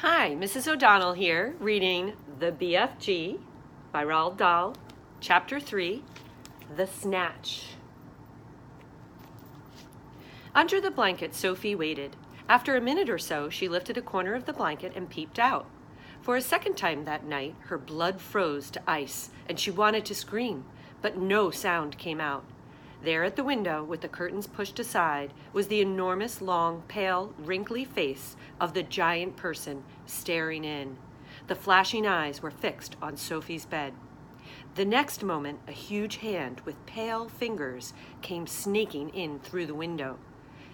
Hi, Mrs. O'Donnell here, reading The BFG by Roald Dahl, Chapter 3, The Snatch. Under the blanket, Sophie waited. After a minute or so, she lifted a corner of the blanket and peeped out. For a second time that night, her blood froze to ice, and she wanted to scream, but no sound came out. There at the window, with the curtains pushed aside, was the enormous, long, pale, wrinkly face of the giant person staring in. The flashing eyes were fixed on Sophie's bed. The next moment, a huge hand with pale fingers came snaking in through the window.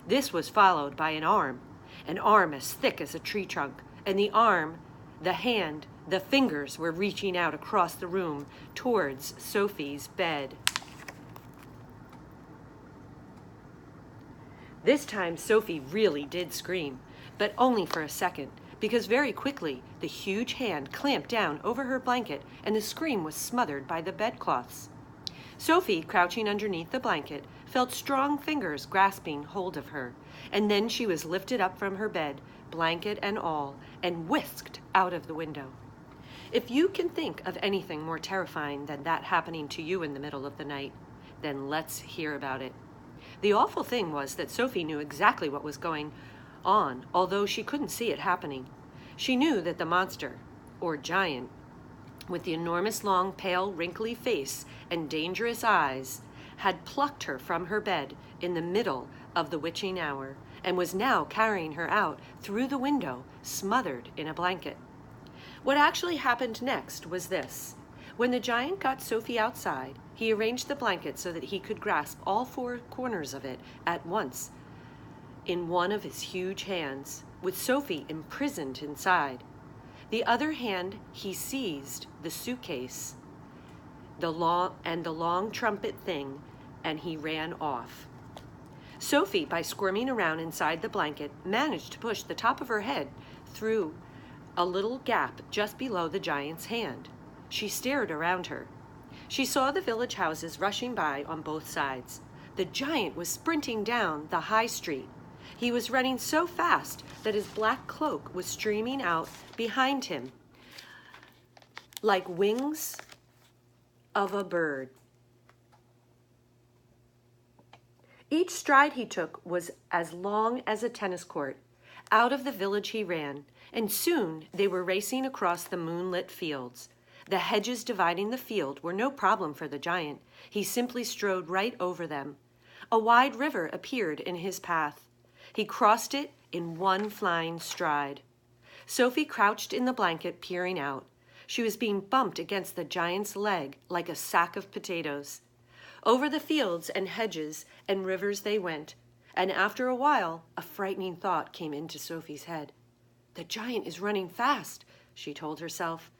This was followed by an arm as thick as a tree trunk, and the arm, the hand, the fingers were reaching out across the room towards Sophie's bed. This time Sophie really did scream, but only for a second, because very quickly the huge hand clamped down over her blanket and the scream was smothered by the bedcloths. Sophie, crouching underneath the blanket, felt strong fingers grasping hold of her, and then she was lifted up from her bed, blanket and all, and whisked out of the window. If you can think of anything more terrifying than that happening to you in the middle of the night, then let's hear about it. The awful thing was that Sophie knew exactly what was going on, although she couldn't see it happening. She knew that the monster, or giant, with the enormous long, pale, wrinkly face and dangerous eyes, had plucked her from her bed in the middle of the witching hour and was now carrying her out through the window, smothered in a blanket. What actually happened next was this. When the giant got Sophie outside, he arranged the blanket so that he could grasp all four corners of it at once in one of his huge hands, with Sophie imprisoned inside. The other hand he seized the suitcase, the long trumpet thing, and he ran off. Sophie, by squirming around inside the blanket, managed to push the top of her head through a little gap just below the giant's hand. She stared around her. She saw the village houses rushing by on both sides. The giant was sprinting down the high street. He was running so fast that his black cloak was streaming out behind him like wings of a bird. Each stride he took was as long as a tennis court. Out of the village he ran, and soon they were racing across the moonlit fields. The hedges dividing the field were no problem for the giant. He simply strode right over them. A wide river appeared in his path. He crossed it in one flying stride. Sophie crouched in the blanket, peering out. She was being bumped against the giant's leg like a sack of potatoes. Over the fields and hedges and rivers they went, and after a while, a frightening thought came into Sophie's head. "The giant is running fast," she told herself,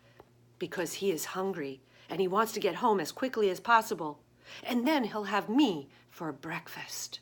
"because he is hungry, and he wants to get home as quickly as possible, and then he'll have me for breakfast."